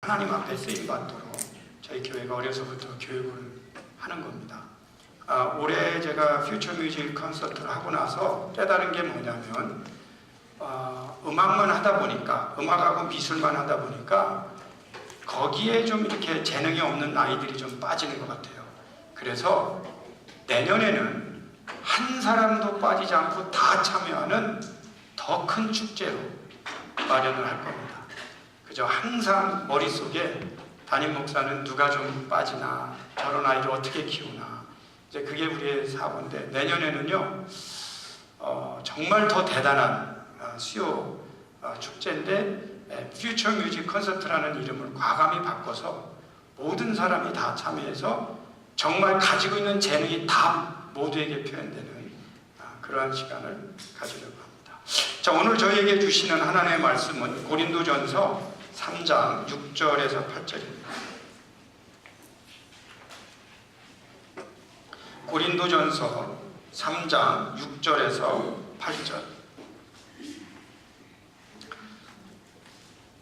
하나님 앞에 쓰임받도록 저희 교회가 어려서부터 교육을 하는 겁니다. 올해 제가 퓨처 뮤직 콘서트를 하고 나서 깨달은 게 뭐냐면 음악만 하다 보니까, 음악하고 미술만 하다 보니까 거기에 좀 이렇게 재능이 없는 아이들이 좀 빠지는 것 같아요. 그래서 내년에는 한 사람도 빠지지 않고 다 참여하는 더 큰 축제로 마련을 할 겁니다. 그저 항상 머릿속에 담임 목사는 누가 좀 빠지나, 저런 아이를 어떻게 키우나, 이제 그게 우리의 사고인데, 내년에는요 정말 더 대단한 수요 축제인데, 퓨처 뮤직 콘서트라는 이름을 과감히 바꿔서 모든 사람이 다 참여해서 정말 가지고 있는 재능이 다 모두에게 표현되는 그러한 시간을 가지려고 합니다. 자, 오늘 저희에게 주시는 하나님의 말씀은 고린도전서 3장 6절에서 8절입니다. 고린도전서 3장 6절에서 8절.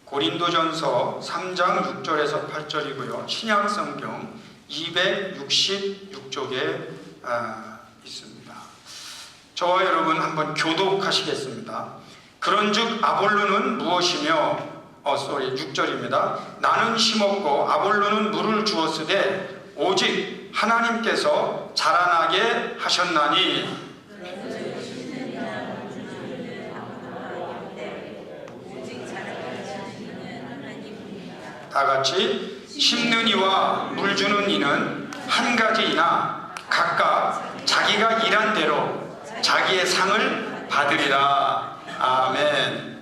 고린도전서 3장 6절에서 8절이고요. 신약성경 266쪽에 있습니다. 저와 여러분 한번 교독하시겠습니다. 그런즉 아볼로는 무엇이며, 6절입니다. 나는 심었고 아볼로는 물을 주었으되 오직 하나님께서 자라나게 하셨나니, 다같이 심는 이와 물 주는 이는 한 가지이나 각각 자기가 일한 대로 자기의 상을 받으리라. 아멘.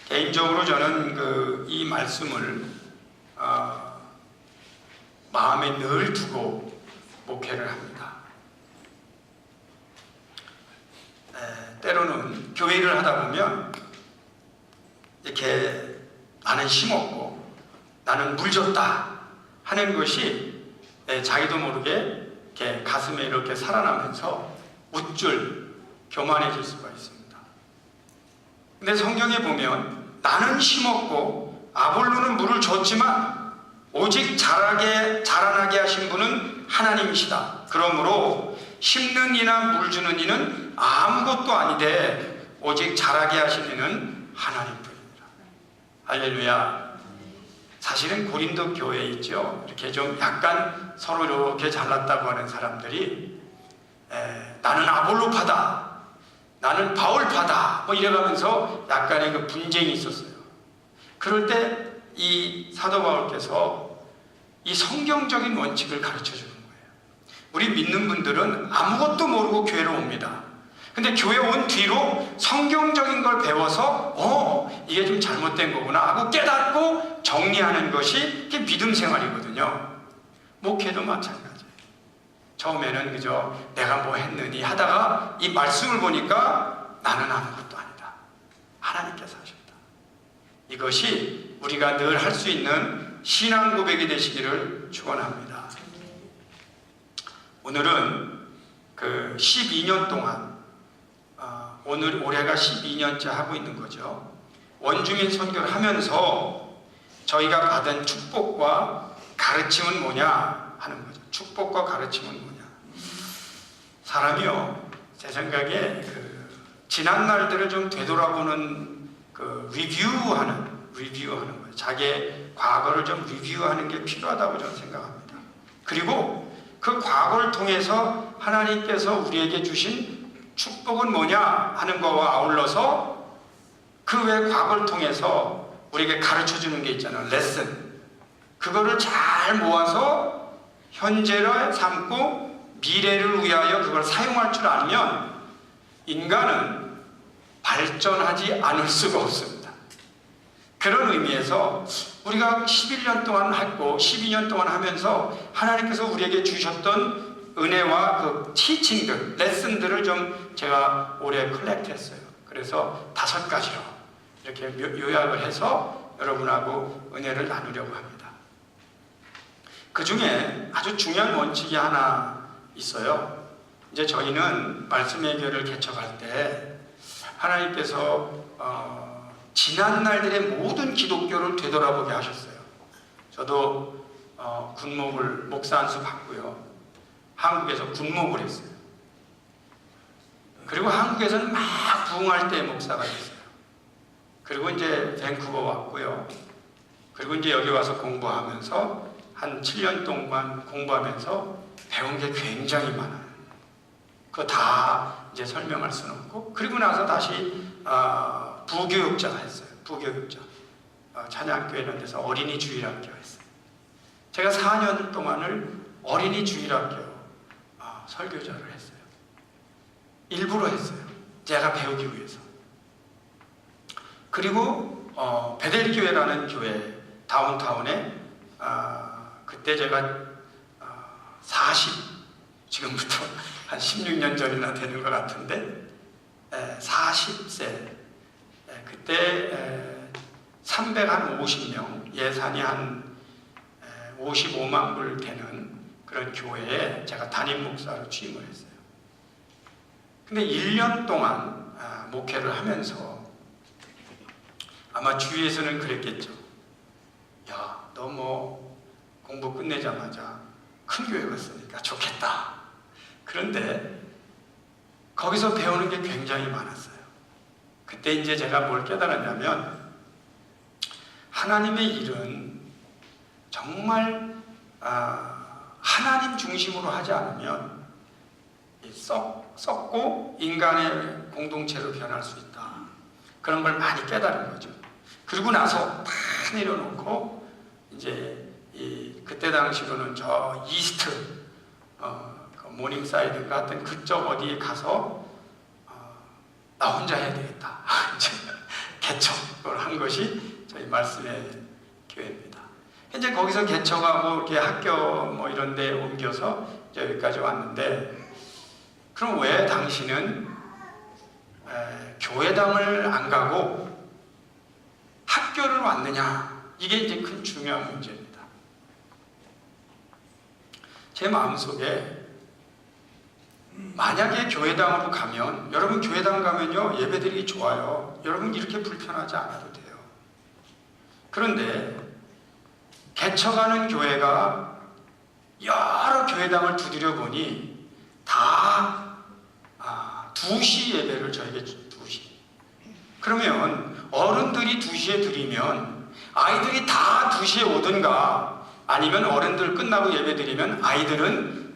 개인적으로 저는 이 말씀을 마음에 늘 두고 목회를 합니다. 때로는 교회를 하다 보면 이렇게 나는 심었고 나는 물 줬다 하는 것이 자기도 모르게 이렇게 가슴에 이렇게 살아나면서 우쭐 교만해질 수가 있습니다. 근데 성경에 보면 나는 심었고 아볼로는 물을 줬지만 오직 자라나게 하신 분은 하나님이시다. 그러므로 심는 이나 물 주는 이는 아무것도 아니되 오직 자라게 하신 이는 하나님뿐입니다. 할렐루야. 사실은 고린도 교회에 있죠, 이렇게 좀 약간 서로 이렇게 잘났다고 하는 사람들이 나는 아볼로파다, 나는 바울파다 뭐 이래가면서 약간의 그 분쟁이 있었어요. 그럴 때 이 사도 바울께서 이 성경적인 원칙을 가르쳐 주는 거예요. 우리 믿는 분들은 아무것도 모르고 교회로 옵니다. 근데 교회 온 뒤로 성경적인 걸 배워서 이게 좀 잘못된 거구나 하고 깨닫고 정리하는 것이 이게 믿음 생활이거든요. 목회도 마찬가지예요. 처음에는 그저 내가 뭐 했느니 하다가 이 말씀을 보니까 나는 아무것도 아니다, 하나님께서 하셨다. 이것이 우리가 늘 할 수 있는 신앙 고백이 되시기를 축원합니다. 오늘은 12년 동안, 올해가 12년째 하고 있는 거죠. 원주민 선교를 하면서 저희가 받은 축복과 가르침은 뭐냐 하는 거죠. 축복과 가르침은 뭐냐. 사람이요, 제 생각에 지난 날들을 좀 되돌아보는 리뷰하는 거예요. 자기의 과거를 좀 리뷰하는 게 필요하다고 저는 생각합니다. 그리고 그 과거를 통해서 하나님께서 우리에게 주신 축복은 뭐냐 하는 것과 아울러서 그 외 과거를 통해서 우리에게 가르쳐주는 게 있잖아요. 레슨. 그거를 잘 모아서 현재를 삼고 미래를 위하여 그걸 사용할 줄 알면 인간은 발전하지 않을 수가 없습니다. 그런 의미에서 우리가 11년 동안 했고 12년 동안 하면서 하나님께서 우리에게 주셨던 은혜와 그 티칭들, 레슨들을 좀 제가 올해 컬렉트했어요. 그래서 5가지로 이렇게 요약을 해서 여러분하고 은혜를 나누려고 합니다. 그 중에 아주 중요한 원칙이 하나 있어요. 이제 저희는 말씀의 교회를 개척할 때 하나님께서 지난 날들의 모든 기독교를 되돌아보게 하셨어요. 저도 군목을 목사 안수 받고요. 한국에서 군목을 했어요. 그리고 한국에서는 막 부흥할 때 목사가 됐어요. 그리고 이제 밴쿠버 왔고요. 그리고 이제 여기 와서 공부하면서 한 7년 동안 공부하면서 배운 게 굉장히 많아요. 그거 다 이제 설명할 수는 없고, 그리고 나서 다시 부교육자가 했어요. 부교육자. 찬양교회 이런 데서 어린이 주일학교 했어요. 제가 4년 동안을 어린이 주일학교 설교자를 했어요. 일부러 했어요. 제가 배우기 위해서. 그리고 베델교회라는 교회 다운타운에 그때 제가 지금부터 한 16년 전이나 되는 것 같은데 40세 그때 350명 예산이 한 55만 불 되는 그런 교회에 제가 담임 목사로 취임을 했어요. 근데 1년 동안 목회를 하면서 아마 주위에서는 그랬겠죠. 야, 너 뭐 공부 끝내자마자 큰 교회 갔으니까 좋겠다. 그런데 거기서 배우는 게 굉장히 많았어요. 그때 이제 제가 뭘 깨달았냐면 하나님의 일은 정말 하나님 중심으로 하지 않으면 썩고 인간의 공동체로 변할 수 있다. 그런 걸 많이 깨달은 거죠. 그리고 나서 다 내려놓고 이제 그때 당시로는 저 이스트 모닝사이드 같은 그쪽 어디에 가서 나 혼자 해야 되겠다. 개척을 한 것이 저희 말씀의 교회입니다. 이제 거기서 개척하고 이렇게 학교 뭐 이런 데 옮겨서 이제 여기까지 왔는데, 그럼 왜 당신은 교회당을 안 가고 학교를 왔느냐? 이게 이제 큰 중요한 문제입니다. 제 마음속에 만약에 교회당으로 가면, 여러분 교회당 가면요 예배드리기 좋아요. 여러분 이렇게 불편하지 않아도 돼요. 그런데 개척하는 교회가 여러 교회당을 두드려 보니 다 2시 예배를 저에게 2시. 그러면 어른들이 2시에 드리면 아이들이 다 2시에 오든가, 아니면 어른들 끝나고 예배 드리면 아이들은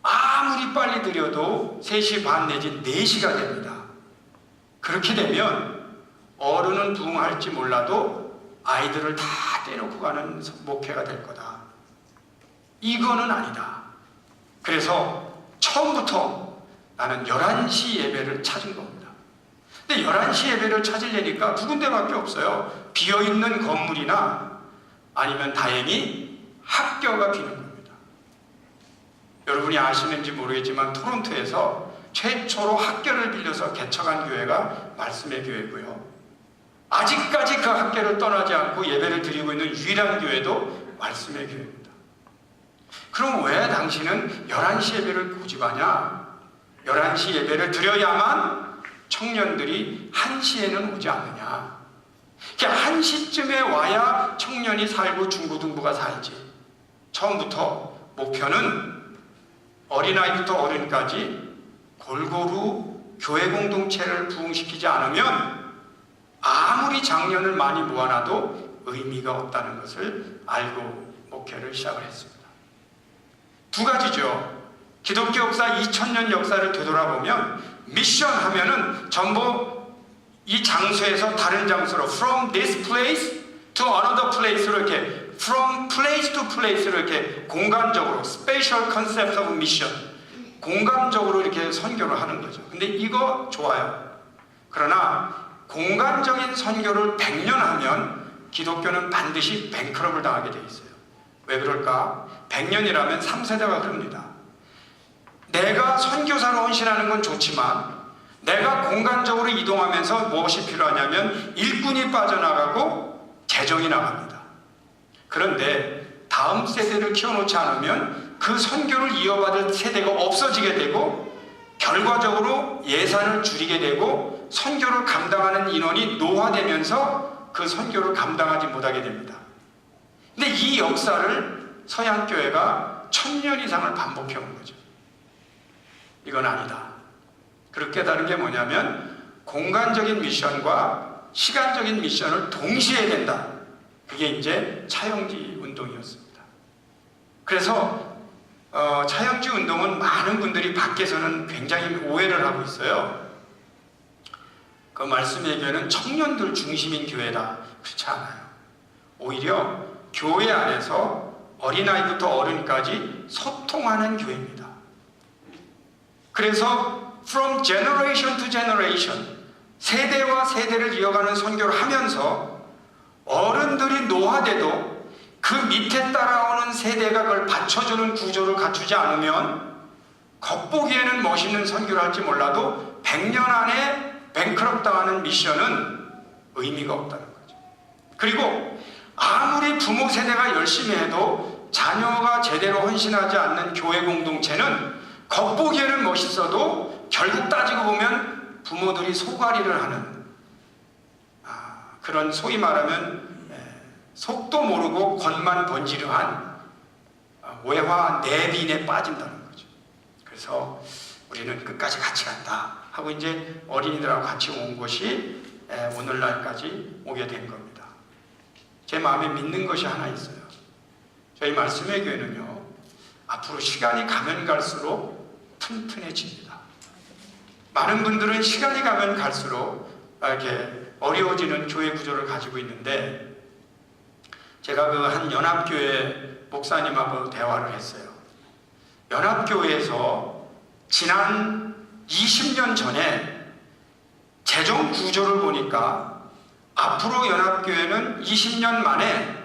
아무리 빨리 드려도 3시 반 내지 4시가 됩니다. 그렇게 되면 어른은 부흥할지 몰라도 아이들을 다 떼놓고 가는 목회가 될 거다. 이거는 아니다. 그래서 처음부터 나는 11시 예배를 찾은 겁니다. 근데 11시 예배를 찾으려니까 두 군데밖에 없어요. 비어있는 건물이나 아니면 다행히 학교가 비는 겁니다. 여러분이 아시는지 모르겠지만 토론토에서 최초로 학교를 빌려서 개척한 교회가 말씀의 교회고요. 아직까지 그 학교를 떠나지 않고 예배를 드리고 있는 유일한 교회도 말씀의 교회입니다. 그럼 왜 당신은 11시 예배를 고집하냐? 11시 예배를 드려야만 청년들이 1시에는 오지 않느냐? 1시쯤에 와야 청년이 살고 중고등부가 살지. 처음부터 목표는 어린아이부터 어른까지 골고루 교회 공동체를 부흥시키지 않으면 아무리 장년을 많이 모아놔도 의미가 없다는 것을 알고 목회를 시작을 했습니다. 두 가지죠. 기독교 역사 2000년 역사를 되돌아보면 미션 하면은 전부 이 장소에서 다른 장소로 from this place to another place로 이렇게 from place to place로 이렇게 공간적으로 special concept of mission, 공간적으로 이렇게 선교를 하는 거죠. 근데 이거 좋아요. 그러나 공간적인 선교를 100년 하면 기독교는 반드시 뱅크럽을 당하게 돼 있어요. 왜 그럴까? 100년이라면 3세대가 흐릅니다. 내가 선교사로 헌신하는 건 좋지만 내가 공간적으로 이동하면서 무엇이 필요하냐면 일꾼이 빠져나가고 재정이 나갑니다. 그런데 다음 세대를 키워놓지 않으면 그 선교를 이어받을 세대가 없어지게 되고 결과적으로 예산을 줄이게 되고 선교를 감당하는 인원이 노화되면서 그 선교를 감당하지 못하게 됩니다. 근데 이 역사를 서양교회가 1000년 이상을 반복해 온 거죠. 이건 아니다. 그렇게 깨달은 게 뭐냐면 공간적인 미션과 시간적인 미션을 동시에 해야 된다. 그게 이제 차영지 운동이었습니다. 그래서 차영지 운동은 많은 분들이 밖에서는 굉장히 오해를 하고 있어요. 그 말씀의 교회는 청년들 중심인 교회다. 그렇지 않아요. 오히려 교회 안에서 어린아이부터 어른까지 소통하는 교회입니다. 그래서 from generation to generation, 세대와 세대를 이어가는 선교를 하면서 어른들이 노화돼도 그 밑에 따라오는 세대가 그걸 받쳐주는 구조를 갖추지 않으면 겉보기에는 멋있는 선교를 할지 몰라도 100년 안에 뱅크럽 당하는 미션은 의미가 없다는 거죠. 그리고 아무리 부모 세대가 열심히 해도 자녀가 제대로 헌신하지 않는 교회 공동체는 겉보기에는 멋있어도 결국 따지고 보면 부모들이 소가리를 하는 그런 소위 말하면 속도 모르고 겉만 번지르한 외화 내빈에 빠진다는 거죠. 그래서 우리는 끝까지 같이 간다 하고 이제 어린이들하고 같이 온 것이 오늘날까지 오게 된 겁니다. 제 마음에 믿는 것이 하나 있어요. 저희 말씀의 교회는요, 앞으로 시간이 가면 갈수록 튼튼해집니다. 많은 분들은 시간이 가면 갈수록 이렇게 어려워지는 교회 구조를 가지고 있는데, 제가 그 한 연합교회 목사님하고 대화를 했어요. 연합교회에서 지난 20년 전에 재정 구조를 보니까 앞으로 연합교회는 20년 만에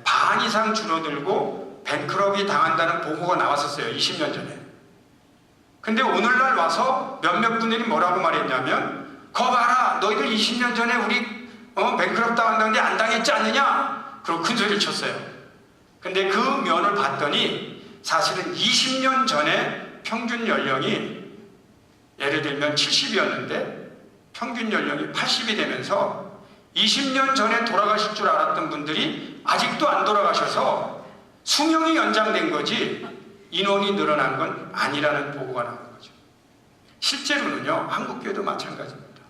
반 이상 줄어들고 뱅크럽이 당한다는 보고가 나왔었어요. 20년 전에. 근데 오늘날 와서 몇몇 분들이 뭐라고 말했냐면, 거 봐라, 너희들 20년 전에 우리 뱅크럽 당한다는데 안 당했지 않느냐? 그러고 큰 소리를 쳤어요. 근데 그 면을 봤더니 사실은 20년 전에 평균 연령이 예를 들면 70이었는데 평균 연령이 80이 되면서 20년 전에 돌아가실 줄 알았던 분들이 아직도 안 돌아가셔서 수명이 연장된 거지 인원이 늘어난 건 아니라는 보고가 나온 거죠. 실제로는요, 한국교회도 마찬가지입니다.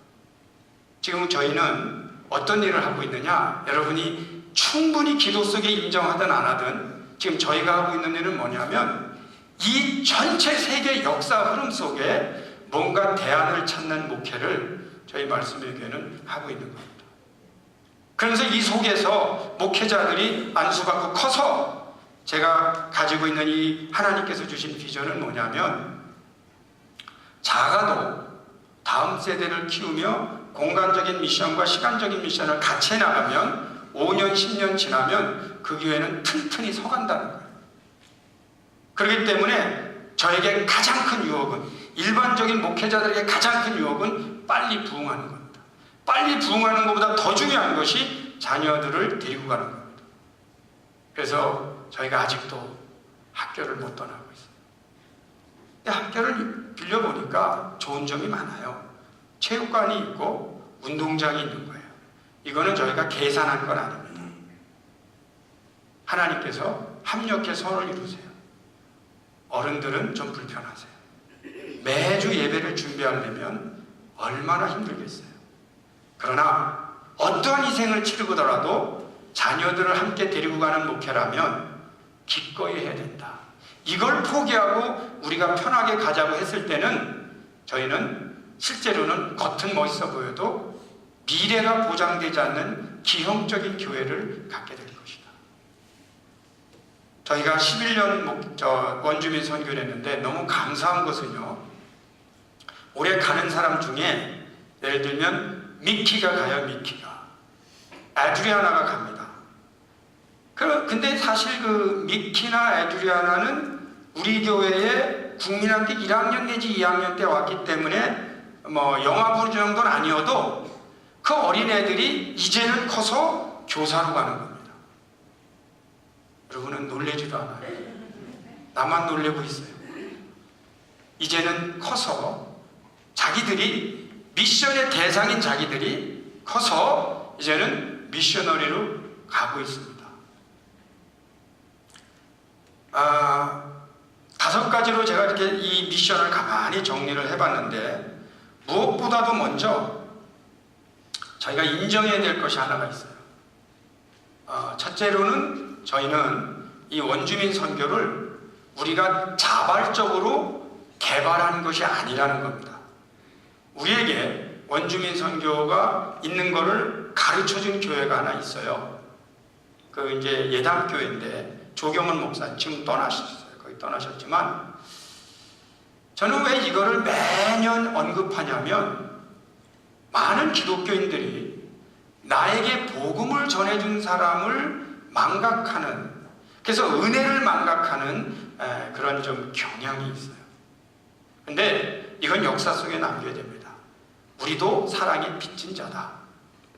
지금 저희는 어떤 일을 하고 있느냐, 여러분이 충분히 기도 속에 인정하든 안 하든 지금 저희가 하고 있는 일은 뭐냐면 이 전체 세계 역사 흐름 속에 뭔가 대안을 찾는 목회를 저희 말씀의 교회는 하고 있는 겁니다. 그래서 이 속에서 목회자들이 안수받고 커서 제가 가지고 있는 이 하나님께서 주신 비전은 뭐냐면, 작아도 다음 세대를 키우며 공간적인 미션과 시간적인 미션을 같이 해나가면 5년, 10년 지나면 그 교회는 튼튼히 서간다는 거예요. 그렇기 때문에 저에게 가장 큰 유혹은, 일반적인 목회자들에게 가장 큰 유혹은 빨리 부흥하는 겁니다. 빨리 부흥하는 것보다 더 중요한 것이 자녀들을 데리고 가는 겁니다. 그래서 저희가 아직도 학교를 못 떠나고 있어요. 근데 학교를 빌려보니까 좋은 점이 많아요. 체육관이 있고 운동장이 있는 거예요. 이거는 저희가 계산한 건 아닙니다. 하나님께서 합력해 선을 이루세요. 어른들은 좀 불편하세요. 매주 예배를 준비하려면 얼마나 힘들겠어요. 그러나 어떠한 희생을 치르고더라도 자녀들을 함께 데리고 가는 목회라면 기꺼이 해야 된다. 이걸 포기하고 우리가 편하게 가자고 했을 때는 저희는 실제로는 겉은 멋있어 보여도 미래가 보장되지 않는 기형적인 교회를 갖게 될 것이다. 저희가 11년 원주민 선교를 했는데 너무 감사한 것은요, 올해 가는 사람 중에 예를 들면 미키가 가요. 미키가 에드리아나가 갑니다. 근데 사실 그 미키나 에드리아나는 우리 교회에 국민학교 1학년 내지 2학년 때 왔기 때문에 뭐 영화 부르는 정도는 아니어도 그 어린애들이 이제는 커서 교사로 가는 겁니다. 여러분은 놀래지도 않아요. 나만 놀래고 있어요. 이제는 커서 자기들이 미션의 대상인 자기들이 커서 이제는 미셔너리로 가고 있습니다. 5가지로 제가 이렇게 이 미션을 가만히 정리를 해봤는데, 무엇보다도 먼저 저희가 인정해야 될 것이 하나가 있어요. 첫째로는 저희는 이 원주민 선교를 우리가 자발적으로 개발한 것이 아니라는 겁니다. 우리에게 원주민 선교가 있는 것을 가르쳐준 교회가 하나 있어요. 그 이제 예담교회인데 조경은 목사님 지금 떠나셨어요. 거기 떠나셨지만, 저는 왜 이거를 매년 언급하냐면, 많은 기독교인들이 나에게 복음을 전해준 사람을 망각하는, 그래서 은혜를 망각하는 그런 좀 경향이 있어요. 근데 이건 역사 속에 남겨야 됩니다. 우리도 사랑의 빚진 자다.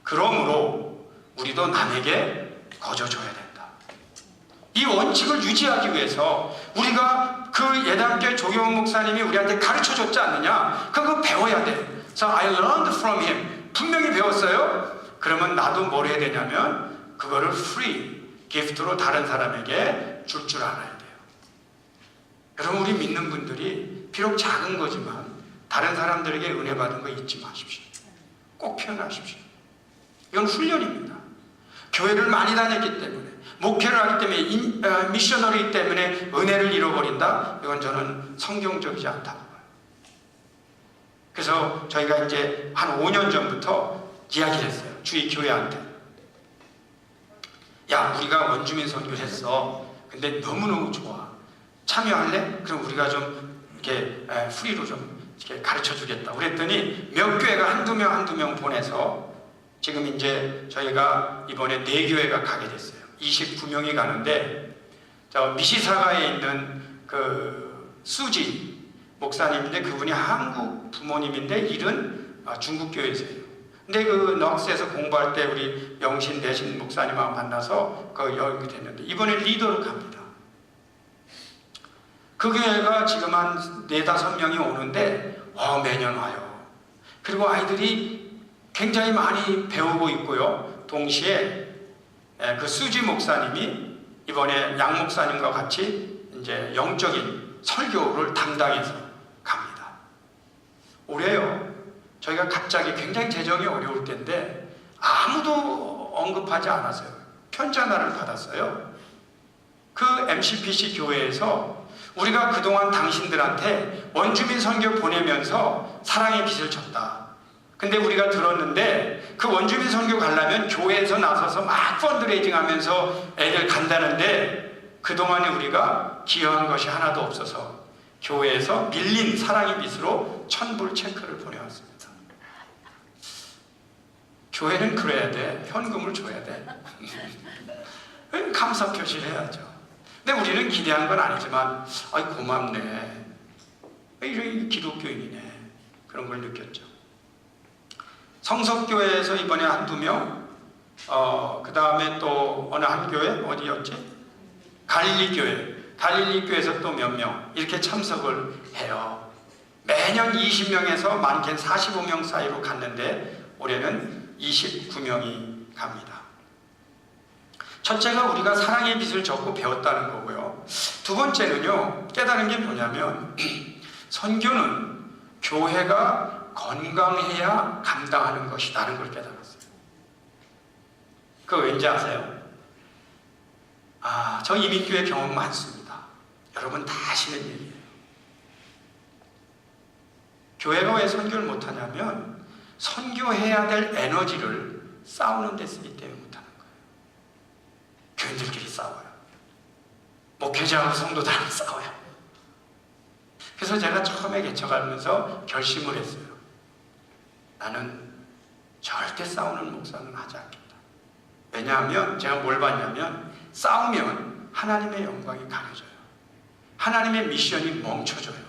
그러므로 우리도 남에게 거저줘야 된다. 이 원칙을 유지하기 위해서 우리가 그 예담교회 조경훈 목사님이 우리한테 가르쳐줬지 않느냐? 그거 배워야 돼. So I learned from him. 분명히 배웠어요. 그러면 나도 뭘 해야 되냐면 그거를 free, 기프트로 다른 사람에게 줄 알아야 돼요. 여러분, 우리 믿는 분들이 비록 작은 거지만 다른 사람들에게 은혜 받은 거 잊지 마십시오. 꼭 표현하십시오. 이건 훈련입니다. 교회를 많이 다녔기 때문에, 목회를 하기 때문에, 미셔너리 때문에 은혜를 잃어버린다? 이건 저는 성경적이지 않다고 봐요. 그래서 저희가 이제 한 5년 전부터 이야기를 했어요. 주위 교회한테. 야, 우리가 원주민 선교를 했어. 근데 너무너무 좋아. 참여할래? 그럼 우리가 좀 이렇게 프리로 좀 이렇게 가르쳐 주겠다. 그랬더니 몇 교회가 한두 명 보내서 지금 이제 저희가 이번에 4교회가 가게 됐어요. 29명이 가는데, 저 미시사가에 있는 그 수지 목사님인데, 그분이 한국 부모님인데 일은 중국 교회에서요. 근데 그 넉스에서 공부할 때 우리 영신 대신 목사님하고 만나서 그 여기 됐는데, 이번에 리더로 갑니다. 그 교회가 지금 한 4-5명이 오는데 매년 와요. 그리고 아이들이 굉장히 많이 배우고 있고요. 동시에 그 수지 목사님이 이번에 양 목사님과 같이 이제 영적인 설교를 담당해서 갑니다. 올해요, 저희가 갑자기 굉장히 재정이 어려울 때인데 아무도 언급하지 않았어요. 편지 하나를 받았어요. 그 MCPC 교회에서 우리가 그동안 당신들한테 원주민 선교 보내면서 사랑의 빚을 졌다. 근데 우리가 들었는데 그 원주민 선교 가려면 교회에서 나서서 막 펀드레이징 하면서 애들 간다는데, 그동안에 우리가 기여한 것이 하나도 없어서 교회에서 밀린 사랑의 빚으로 1000불 체크를 보내왔습니다. 교회는 그래야 돼. 현금을 줘야 돼. 감사 표시를 해야죠. 근데 우리는 기대한 건 아니지만, 아이 고맙네, 이런 기독교인이네, 그런 걸 느꼈죠. 성석교회에서 이번에 한두 명, 그 다음에 또 어느 한 교회, 어디였지? 갈릴리교회. 갈릴리교회에서 또 몇 명 이렇게 참석을 해요. 매년 20명에서 많게는 45명 사이로 갔는데 올해는 29명이 갑니다. 첫째가 우리가 사랑의 빚을 졌고 배웠다는 거고요. 두 번째는요, 깨달은 게 뭐냐면 선교는 교회가 건강해야 감당하는 것이라는 걸 깨달았어요. 그거 왠지 아세요? 저 이민교회 경험 많습니다. 여러분 다 아시는 얘기예요. 교회가 왜 선교를 못하냐면 선교해야 될 에너지를 싸우는 데 쓰기 때문에 못하는 거예요. 교인들끼리 싸워요. 목회자하고 성도들하고 싸워요. 그래서 제가 처음에 개척하면서 결심을 했어요. 나는 절대 싸우는 목사는 하지 않겠다. 왜냐하면 제가 뭘 봤냐면 싸우면 하나님의 영광이 가려져요. 하나님의 미션이 멈춰져요.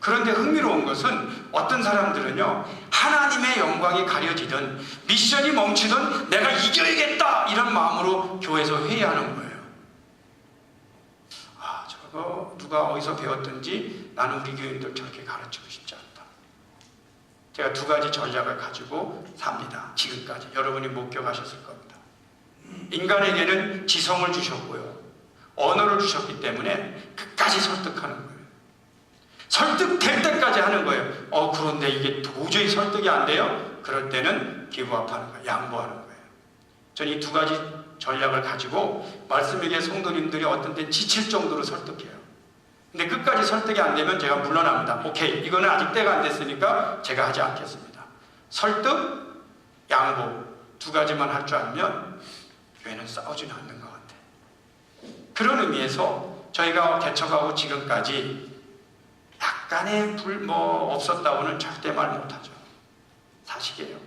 그런데 흥미로운 것은 어떤 사람들은요, 하나님의 영광이 가려지든 미션이 멈추든 내가 이겨야겠다 이런 마음으로 교회에서 회의하는 거예요. 누가 어디서 배웠든지 나는 우리 교인들 저렇게 가르치고 싶지 않다. 제가 두 가지 전략을 가지고 삽니다. 지금까지 여러분이 목격하셨을 겁니다. 인간에게는 지성을 주셨고요, 언어를 주셨기 때문에 끝까지 설득하는 거예요. 설득될 때까지 하는 거예요. 그런데 이게 도저히 설득이 안 돼요? 그럴 때는 기부합하는 거예요. 양보하는 거예요. 저는 이 두 가지 전략을 가지고 말씀에게 성도님들이 어떤 때 지칠 정도로 설득해요. 근데 끝까지 설득이 안 되면 제가 물러납니다. 오케이, 이거는 아직 때가 안 됐으니까 제가 하지 않겠습니다. 설득, 양보 두 가지만 할 줄 알면 교회는 싸우지는 않는 것 같아요. 그런 의미에서 저희가 개척하고 지금까지 약간의 없었다고는 절대 말 못하죠. 사실이에요.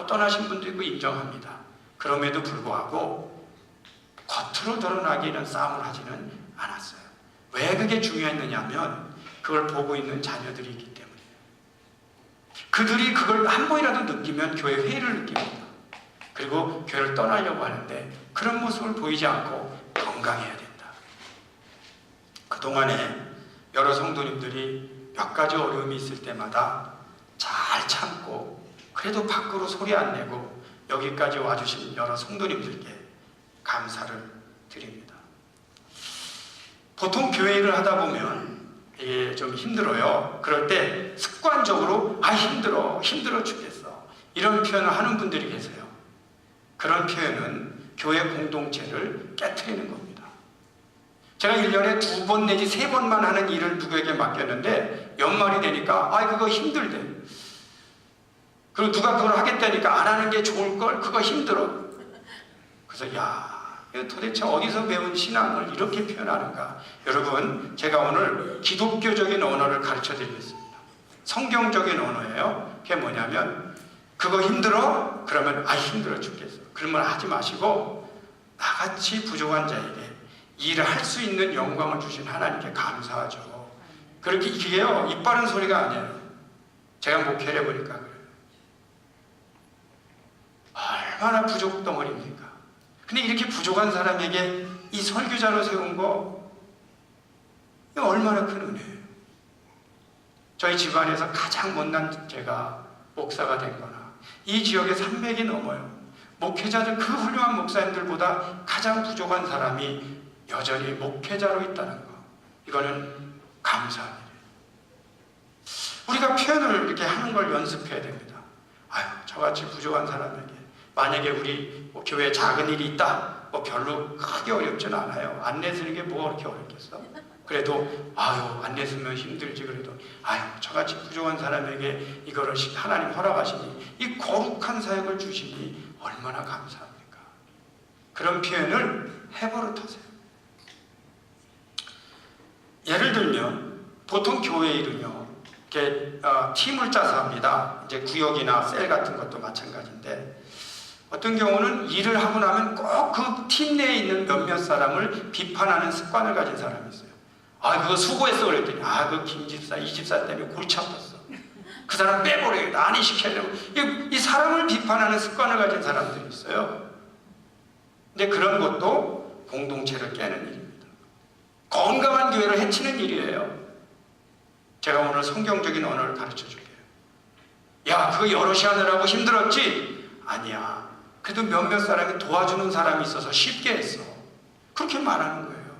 떠나신 분도 있고 인정합니다. 그럼에도 불구하고 겉으로 드러나기는 싸움을 하지는 않았어요. 왜 그게 중요했느냐 하면 그걸 보고 있는 자녀들이 있기 때문이에요. 그들이 그걸 한 번이라도 느끼면 교회 회의를 느낍니다. 그리고 교회를 떠나려고 하는데 그런 모습을 보이지 않고 건강해야 된다. 그동안에 여러 성도님들이 몇 가지 어려움이 있을 때마다 잘 참고 그래도 밖으로 소리 안 내고 여기까지 와주신 여러 성도님들께 감사를 드립니다. 보통 교회 일을 하다 보면 이게 좀 힘들어요. 그럴 때 습관적으로 힘들어 죽겠어 이런 표현을 하는 분들이 계세요. 그런 표현은 교회 공동체를 깨트리는 겁니다. 제가 1년에 2번 내지 3번만 하는 일을 누구에게 맡겼는데 연말이 되니까 그거 힘들대. 그리고 누가 그걸 하겠다니까 안 하는 게 좋을걸? 그거 힘들어. 그래서 이거 도대체 어디서 배운 신앙을 이렇게 표현하는가? 여러분, 제가 오늘 기독교적인 언어를 가르쳐 드리겠습니다. 성경적인 언어예요. 그게 뭐냐면 그거 힘들어? 그러면 힘들어 죽겠어. 그러면 하지 마시고 나같이 부족한 자에게 일을 할 수 있는 영광을 주신 하나님께 감사하죠. 그렇게 이게요, 입 바른 소리가 아니에요. 제가 목회를 해보니까 그래요. 얼마나 부족 덩어리입니까? 근데 이렇게 부족한 사람에게 이 설교자로 세운 거, 이거 얼마나 큰 은혜예요. 저희 집안에서 가장 못난 제가 목사가 된 거나 이 지역에 300이 넘어요. 목회자들, 그 훌륭한 목사님들보다 가장 부족한 사람이 여전히 목회자로 있다는 거, 이거는 감사한 일이에요. 우리가 표현을 이렇게 하는 걸 연습해야 됩니다. 저같이 부족한 사람에게, 만약에 우리 교회에 작은 일이 있다, 별로 크게 어렵지는 않아요. 안내 쓰는 게 뭐가 그렇게 어렵겠어? 그래도 안내 쓰면 힘들지. 그래도 저같이 부족한 사람에게 이거를 하나님 허락하시니, 이 거룩한 사역을 주시니 얼마나 감사합니까? 그런 표현을 해버릇하세요. 예를 들면 보통 교회 일은요, 이렇게 팀을 짜서 합니다. 이제 구역이나 셀 같은 것도 마찬가지인데, 어떤 경우는 일을 하고 나면 꼭 그 팀 내에 있는 몇몇 사람을 비판하는 습관을 가진 사람이 있어요. 그거 수고했어 그랬더니 그 김 집사, 이 집사 때문에 골치 아팠어. 그 사람 빼버려야겠다. 안 시켜야 되고. 이 사람을 비판하는 습관을 가진 사람들이 있어요. 근데 그런 것도 공동체를 깨는 일입니다. 건강한 교회를 해치는 일이에요. 제가 오늘 성경적인 언어를 가르쳐 줄게요. 그거 여럿이 하느라고 힘들었지? 아니야. 그래도 몇몇 사람이 도와주는 사람이 있어서 쉽게 했어. 그렇게 말하는 거예요.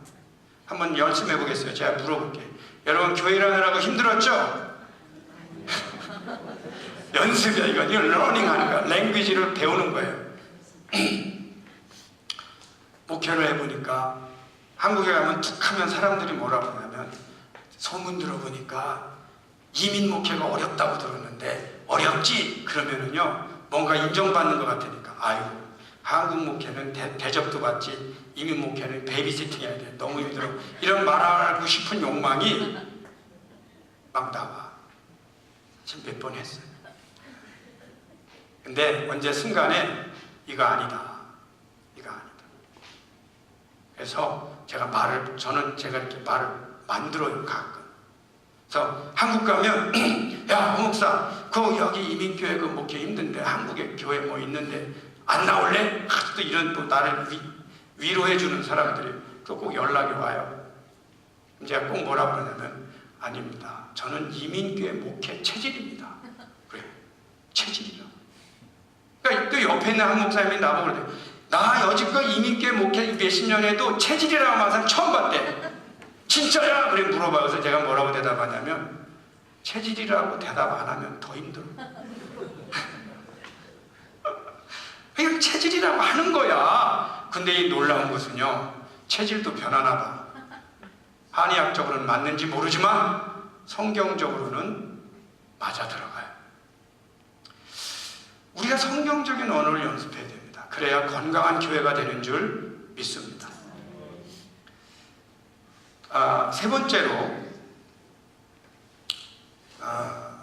한번 연습해 보겠어요. 제가 물어볼게요. 여러분, 교회 일하느라고 힘들었죠? 연습이야. 이거 러닝 하는 거야. 랭귀지를 배우는 거예요. 목회를 해보니까 한국에 가면 툭 하면 사람들이 뭐라고 하냐면, 소문 들어보니까 이민 목회가 어렵다고 들었는데 어렵지? 그러면은요, 뭔가 인정받는 것 같으니까 한국 목회는 대접도 받지, 이민 목회는 베이비시팅 해야 돼. 너무 힘들어. 이런 말하고 싶은 욕망이 막 나와. 지금 몇 번 했어요. 근데 언제 순간에 이거 아니다. 그래서 저는 이렇게 말을 만들어요, 가끔. 그래서 한국 가면, 야, 목사, 여기 이민교회 그 목회 힘든데, 한국에 교회 뭐 있는데, 안 나올래? 또 이런 또 나를 위로해주는 사람들이 또 꼭 연락이 와요. 제가 꼭 뭐라 그러냐면 아닙니다. 저는 이민교회 목회 체질입니다. 그래, 체질이라고. 그러니까 또 옆에 있는 한 목사님이 나보고 그래요. 나 여지껏 이민교회 목회 몇십 년 해도 체질이라고 하는 사람 처음 봤대. 진짜야? 그래 물어봐요. 그래서 제가 뭐라고 대답하냐면 체질이라고 대답 안 하면 더 힘들어. 그냥 체질이라고 하는 거야. 근데 이 놀라운 것은요, 체질도 변하나 봐. 한의학적으로는 맞는지 모르지만 성경적으로는 맞아 들어가요. 우리가 성경적인 언어를 연습해야 됩니다. 그래야 건강한 교회가 되는 줄 믿습니다. 세 번째로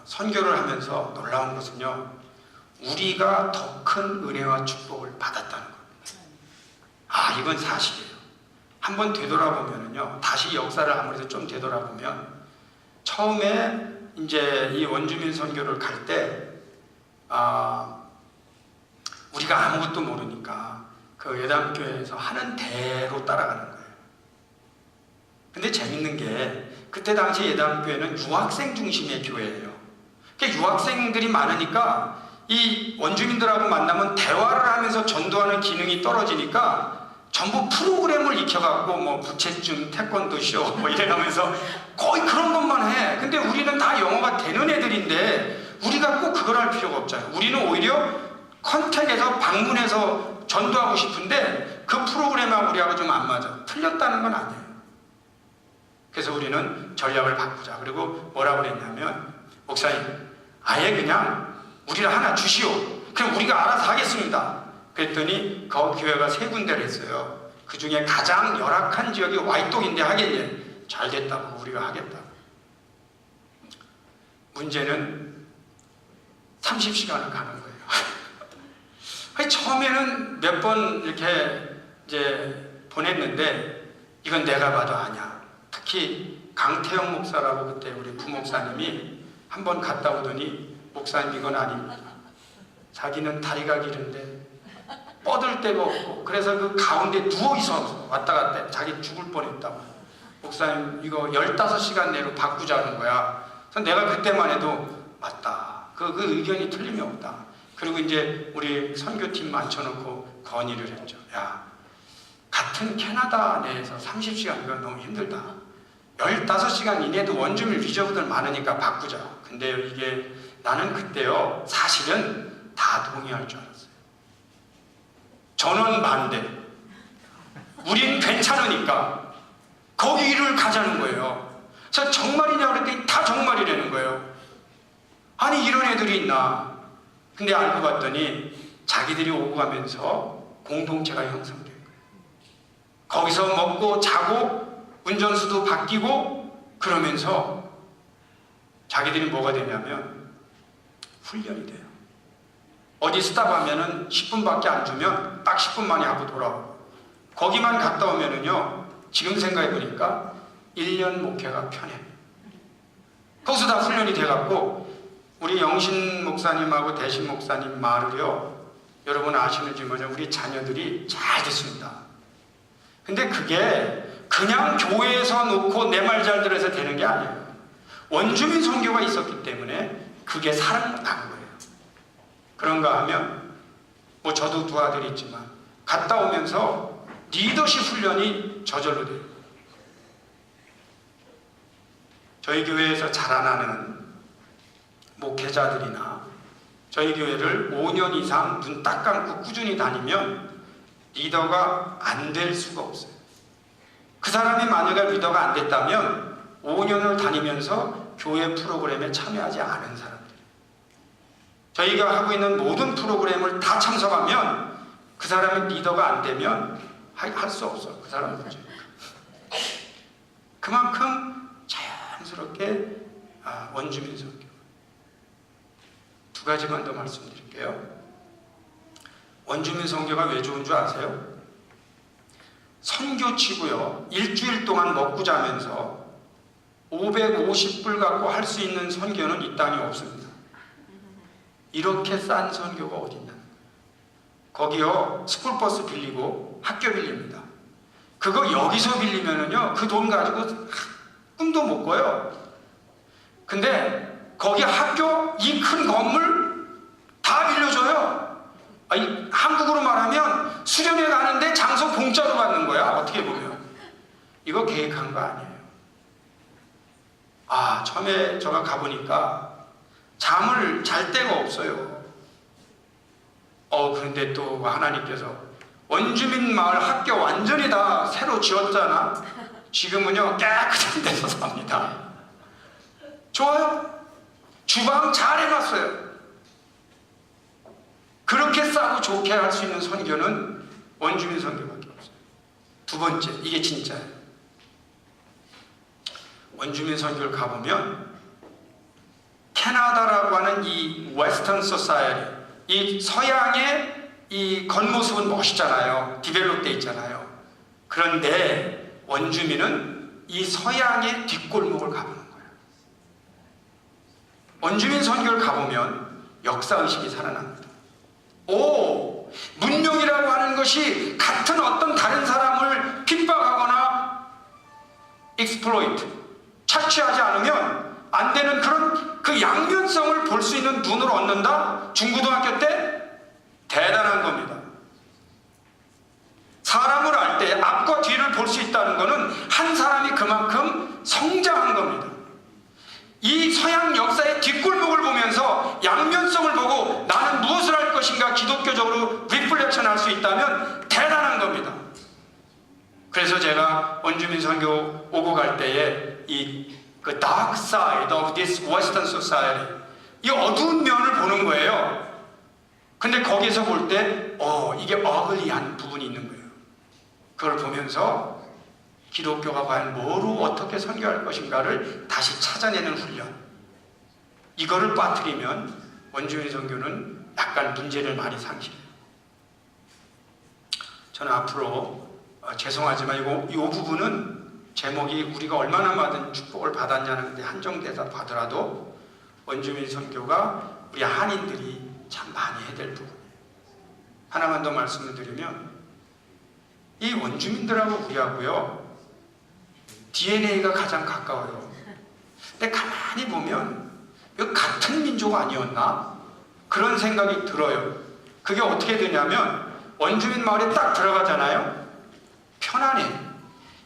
선교를 하면서 놀라운 것은요, 우리가 더 큰 은혜와 축복을 받았다는 겁니다. 이건 사실이에요. 한번 되돌아보면요, 다시 역사를 아무래도 좀 되돌아보면, 처음에 이제 이 원주민 선교를 갈 때, 우리가 아무것도 모르니까 그 예담교회에서 하는 대로 따라가는 거예요. 근데 재밌는 게, 그때 당시 예담교회는 유학생 중심의 교회예요. 그러니까 유학생들이 많으니까 이 원주민들하고 만나면 대화를 하면서 전도하는 기능이 떨어지니까 전부 프로그램을 익혀갖고 뭐 부채춤, 태권도쇼 뭐 이래가면서 거의 그런 것만 해. 근데 우리는 다 영어가 되는 애들인데 우리가 꼭 그걸 할 필요가 없잖아요. 우리는 오히려 컨택에서 방문해서 전도하고 싶은데 그 프로그램하고 우리하고 좀 안 맞아. 틀렸다는 건 아니에요. 그래서 우리는 전략을 바꾸자. 그리고 뭐라고 그랬냐면, 목사님 아예 그냥 우리를 하나 주시오. 그럼 우리가 알아서 하겠습니다. 그랬더니 그 교회가 3군데를 했어요. 그 중에 가장 열악한 지역이 와이똑인데 하겠냐. 잘 됐다고, 우리가 하겠다고. 문제는 30시간을 가는 거예요. 아니, 처음에는 몇 번 이렇게 이제 보냈는데 이건 내가 봐도 아니야. 특히 강태영 목사라고 그때 우리 부목사님이 한 번 갔다 오더니, 목사님 이건 아닙니다. 자기는 다리가 길은데 뻗을 데가 없고 그래서 그 가운데 누워있어 왔다 갔다 해. 자기 죽을 뻔했다고. 목사님 이거 15시간 내로 바꾸자는 거야. 그래서 내가 그때만 해도 맞다. 그 의견이 틀림이 없다. 그리고 이제 우리 선교팀 앉혀놓고 건의를 했죠. 야, 같은 캐나다 내에서 30시간 이건 너무 힘들다. 15시간 이내도 원주민 리저브들 많으니까 바꾸자. 근데 이게 나는 그때요, 사실은 다 동의할 줄 알았어요. 전원 반대. 우린 괜찮으니까 거기를 가자는 거예요. 그래서 정말이냐 그랬더니 다 정말이라는 거예요. 아니 이런 애들이 있나. 근데 알고 봤더니 자기들이 오고 가면서 공동체가 형성된 거예요. 거기서 먹고 자고 운전수도 바뀌고 그러면서 자기들이 뭐가 되냐면 훈련이 돼요. 어디 스탑하면은 10분밖에 안 주면 딱 10분 만에 하고 돌아오고, 거기만 갔다 오면은요, 지금 생각해보니까 1년 목회가 편해. 거기서 다 훈련이 돼갖고 우리 영신 목사님하고 대신 목사님 말을요, 여러분 아시는지 모르죠. 우리 자녀들이 잘 됐습니다. 근데 그게 그냥 교회에서 놓고 내 말 잘 들어서 되는 게 아니에요. 원주민 선교가 있었기 때문에 그게 살아난 거예요. 그런가 하면 뭐 저도 2 아들이 있지만 갔다 오면서 리더십 훈련이 저절로 돼요. 저희 교회에서 자라나는 목회자들이나 저희 교회를 5년 이상 눈 딱 감고 꾸준히 다니면 리더가 안 될 수가 없어요. 그 사람이 만약에 리더가 안 됐다면 5년을 다니면서 교회 프로그램에 참여하지 않은 사람들. 저희가 하고 있는 모든 프로그램을 다 참석하면 그 사람이 리더가 안 되면 할 수 없어요. 그 사람 문제니까. 그만큼 자연스럽게 원주민 선교. 2 가지만 더 말씀드릴게요. 원주민 선교가 왜 좋은 줄 아세요? 선교치고요, 일주일 동안 먹고 자면서 550불 갖고 할 수 있는 선교는 이 땅에 없습니다. 이렇게 싼 선교가 어딨나. 거기요, 스쿨버스 빌리고 학교 빌립니다. 그거 여기서 빌리면은요, 그 돈 가지고 꿈도 못 꿔요. 근데 거기 학교 이 큰 건물 다 빌려줘요. 아니, 한국으로 말하면 수련회 가는데 장소 공짜로 받는 거야. 어떻게 보면 이거 계획한 거 아니에요. 아, 처음에 제가 가보니까 잠을 잘 데가 없어요. 그런데 또 하나님께서 원주민 마을 학교 완전히 다 새로 지었잖아. 지금은요 깨끗한 데서 삽니다. 좋아요. 주방 잘 해놨어요. 그렇게 싸고 좋게 할 수 있는 선교는 원주민 선교밖에 없어요. 두 번째, 이게 진짜예요. 원주민 선교를 가보면 캐나다라고 하는 이 웨스턴 소사이어티, 이 서양의 이 겉모습은 멋있잖아요. 디벨롭돼 있잖아요. 그런데 원주민은 이 서양의 뒷골목을 가보는 거예요. 원주민 선교를 가보면 역사의식이 살아납니다. 오! 문명이라고 하는 것이 같은 어떤 다른 사람을 핍박하거나 exploit, 착취하지 않으면 안 되는 그런 그 양면성을 볼 수 있는 눈을 얻는다? 중고등학교 때? 대단한 겁니다. 사람을 알 때 앞과 뒤를 볼 수 있다는 것은 한 사람이 그만큼 성장한 겁니다. 이 서양 역사의 뒷골목을 보면서 양면성을 보고 나는 무엇을 할 것인가 기독교적으로 리플렉션 할 수 있다면 대단한 겁니다. 그래서 제가 원주민 선교 오고 갈 때에 그 dark side of this Western society, 이 어두운 면을 보는 거예요. 근데 거기서 볼 때 이게 어글리한 부분이 있는 거예요. 그걸 보면서 기독교가 과연 뭐로 어떻게 선교할 것인가를 다시 찾아내는 훈련, 이거를 빠뜨리면 원주민 선교는 약간 문제를 많이 상실해요. 저는 앞으로 죄송하지만 이 부분은 제목이 우리가 얼마나 많은 축복을 받았냐는 데 한정돼서 하더라도 원주민 선교가 우리 한인들이 참 많이 해야 될 부분이에요. 하나만 더 말씀을 드리면 이 원주민들하고 우리하고요 DNA가 가장 가까워요. 근데 가만히 보면 이거 같은 민족 아니었나? 그런 생각이 들어요. 그게 어떻게 되냐면 원주민 마을에 딱 들어가잖아요. 편안해.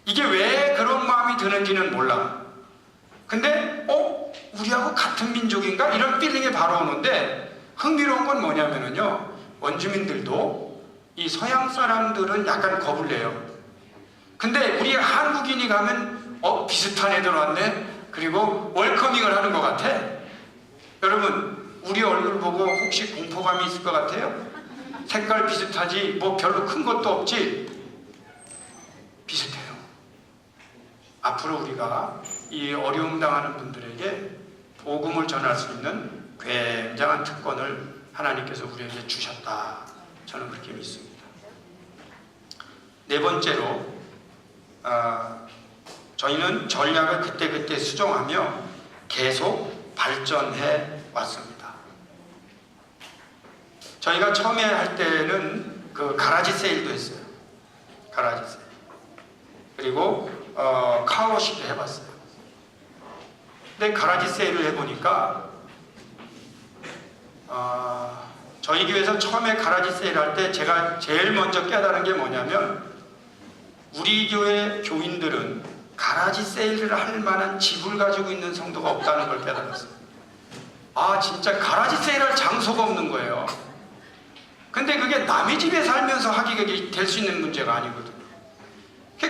이게 왜 그런 마음이 드는지는 몰라. 근데 우리하고 같은 민족인가? 이런 필링이 바로 오는데 흥미로운 건 뭐냐면요, 원주민들도 이 서양 사람들은 약간 겁을 내요. 근데 우리 한국인이 가면 비슷한 애들 왔네? 그리고 웰커밍을 하는 것 같아. 여러분, 우리 얼굴 보고 혹시 공포감이 있을 것 같아요? 색깔 비슷하지 뭐 별로 큰 것도 없지? 비슷해요. 앞으로 우리가 이 어려움 당하는 분들에게 복음을 전할 수 있는 굉장한 특권을 하나님께서 우리에게 주셨다. 저는 그렇게 믿습니다. 네 번째로 저희는 전략을 그때그때 수정하며 계속 발전해 왔습니다. 저희가 처음에 할 때는 그 가라지 세일도 했어요. 가라지 세일. 그리고 카워시도 해봤어요. 근데 가라지 세일을 해보니까 저희 교회에서 처음에 가라지 세일 할 때 제가 제일 먼저 깨달은 게 뭐냐면 우리 교회 교인들은 가라지 세일을 할 만한 집을 가지고 있는 성도가 없다는 걸 깨달았어요. 진짜 가라지 세일할 장소가 없는 거예요. 근데 그게 남의 집에 살면서 하기가 될 수 있는 문제가 아니거든요.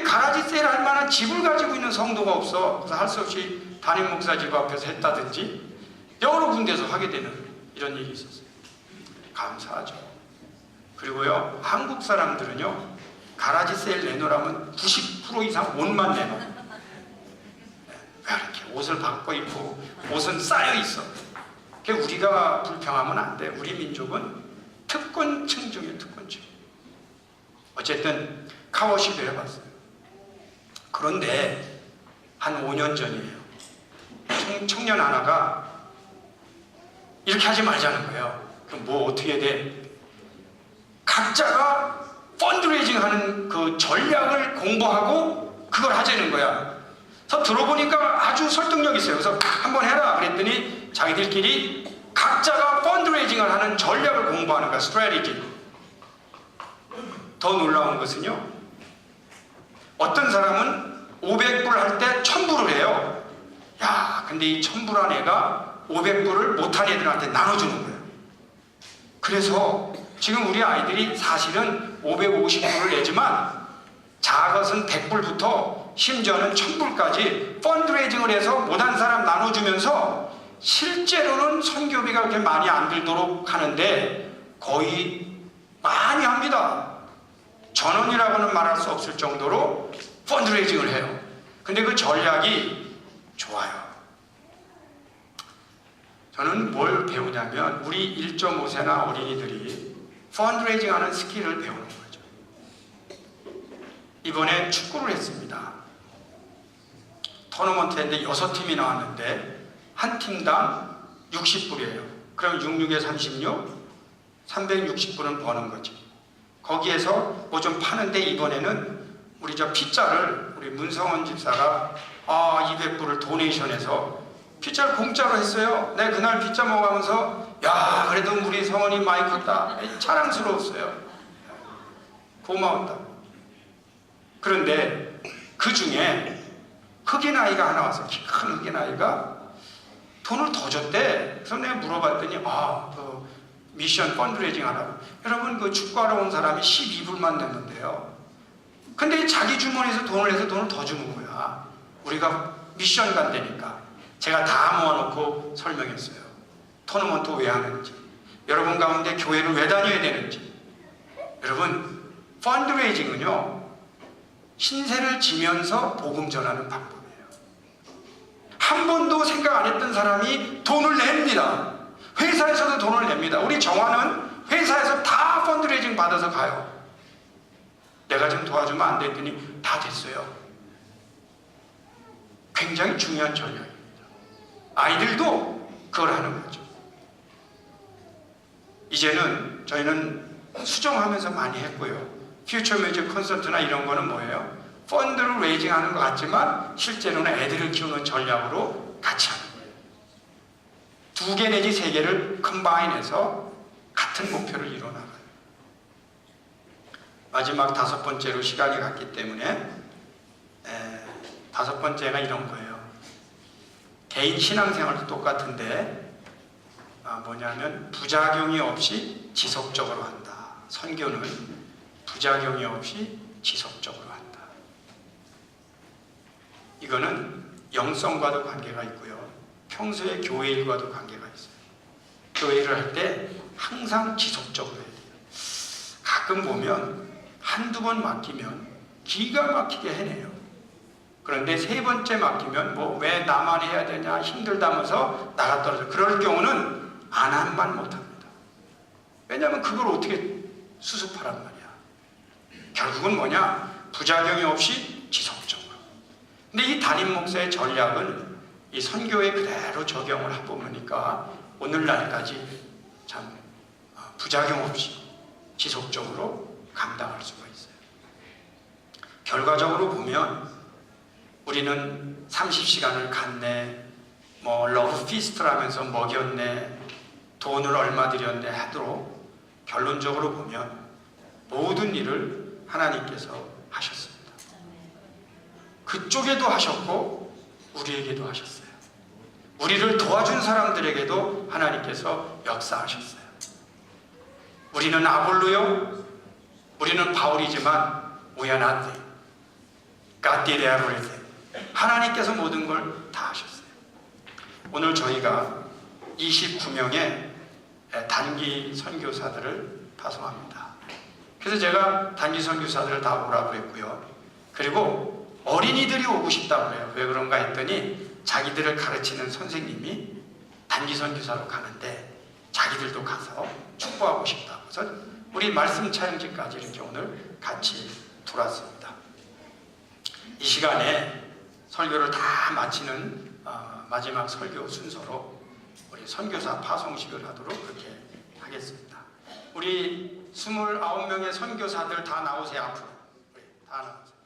가라지 세일 할 만한 집을 가지고 있는 성도가 없어. 그래서 할 수 없이 담임 목사 집 앞에서 했다든지 여러 군데서 하게 되는 이런 일이 있었어요. 감사하죠. 그리고요, 한국 사람들은요, 가라지 세일 내놓으라면 90% 이상 옷만 내놔. 왜 이렇게 옷을 바꿔 입고 옷은 쌓여 있어. 우리가 불평하면 안 돼. 우리 민족은 특권층 중에 특권층. 어쨌든 카워시도 해봤어요. 그런데 한 5년 전이에요. 청년 하나가 이렇게 하지 말자는 거예요. 그럼 뭐 어떻게 해야 돼? 각자가 펀드레이징 하는 그 전략을 공부하고 그걸 하자는 거야. 그래서 들어보니까 아주 설득력 있어요. 그래서 한번 해라 그랬더니 자기들끼리 각자가 펀드레이징을 하는 전략을 공부하는 거야. 스트래티지. 더 놀라운 것은요, 어떤 사람은 500불 할 때 1000불을 해요. 야, 근데 이 1000불 한 애가 500불을 못한 애들한테 나눠주는 거예요. 그래서 지금 우리 아이들이 사실은 550불을 내지만 작은 100불부터 심지어는 1000불까지 펀드레이징을 해서 못한 사람 나눠주면서 실제로는 선교비가 그렇게 많이 안 들도록 하는데 거의 많이 합니다. 전원이라고는 말할 수 없을 정도로 펀드레이징을 해요. 근데 그 전략이 좋아요. 저는 뭘 배우냐면 우리 1.5세나 어린이들이 펀드레이징 하는 스킬을 배우는 거죠. 이번에 축구를 했습니다. 토너먼트 했는데 6팀이 나왔는데 한 팀당 60불이에요. 그럼 66에 36, 360불은 버는 거지. 거기에서 뭐 좀 파는데 이번에는 우리 저 피자를 우리 문성원 집사가 200불을 도네이션해서 피자를 공짜로 했어요. 네, 그날 피자 먹으면서 야, 그래도 우리 성원이 많이 컸다. 자랑스러웠어요. 고마웠다. 그런데 그 중에 흑인 아이가 하나 와서 키 큰 흑인 아이가 돈을 더 줬대. 그래서 내가 물어봤더니 그 미션 펀드레이징 하라고. 여러분 그 축구하러 온 사람이 12불만 냈는데요. 근데 자기 주머니에서 돈을 내서 돈을 더 주는 거야. 우리가 미션 간다니까. 제가 다 모아놓고 설명했어요. 토너먼트 왜 하는지, 여러분 가운데 교회를 왜 다녀야 되는지. 여러분, 펀드레이징은요, 신세를 지면서 복음 전하는 방법이에요. 한 번도 생각 안 했던 사람이 돈을 냅니다. 회사에서도 돈을 냅니다. 우리 정화는 회사에서 다 펀드레이징 받아서 가요. 내가 좀 도와주면 안 됐더니 다 됐어요. 굉장히 중요한 전략입니다. 아이들도 그걸 하는 거죠. 이제는 저희는 수정하면서 많이 했고요. 퓨처 뮤직 콘서트나 이런 거는 뭐예요? 펀드를 레이징 하는 것 같지만 실제로는 애들을 키우는 전략으로 같이 하는 거예요. 2개 내지 3개를 컴바인해서 같은 목표를 이뤄나가요. 마지막 5번째로 시간이 갔기 때문에 5번째가 이런 거예요. 개인 신앙생활도 똑같은데 뭐냐면 부작용이 없이 지속적으로 한다. 선교는 부작용이 없이 지속적으로 한다. 이거는 영성과도 관계가 있고요. 평소에 교회 일과도 관계가 있어요. 교회 일을 할 때 항상 지속적으로 해야 돼요. 가끔 보면 한두 번 맡기면 기가 막히게 해내요. 그런데 3번째 맡기면 뭐 왜 나만 해야 되냐 힘들다면서 나가 떨어져. 그럴 경우는 안 한만 못합니다. 왜냐하면 그걸 어떻게 수습하란 말이야. 결국은 뭐냐? 부작용이 없이 지속적으로. 근데 이 담임 목사의 전략은 이 선교에 그대로 적용을 해보니까 오늘날까지 참 부작용 없이 지속적으로 감당할 수가 있어요. 결과적으로 보면 우리는 30시간을 갔네, 뭐 러브 피스트라면서 먹였네, 돈을 얼마 들였네 하도록 결론적으로 보면 모든 일을 하나님께서 하셨습니다. 그쪽에도 하셨고 우리에게도 하셨어요. 우리를 도와준 사람들에게도 하나님께서 역사하셨어요. 우리는 아볼로요, 우리는 바울이지만 we are nothing. God did everything. 하나님께서 모든 걸 다 하셨어요. 오늘 저희가 29명의 단기 선교사들을 파송합니다. 그래서 제가 단기 선교사들을 다 오라고 했고요. 그리고 어린이들이 오고 싶다고 해요. 왜 그런가 했더니 자기들을 가르치는 선생님이 단기 선교사로 가는데 자기들도 가서 축복하고 싶다고. 그래서 우리 말씀 촬영지까지 이렇게 오늘 같이 돌았습니다. 이 시간에 설교를 다 마치는 마지막 설교 순서로 우리 선교사 파송식을 하도록 그렇게 하겠습니다. 우리 29명의 선교사들 다 나오세요. 앞으로. 다 나오세요.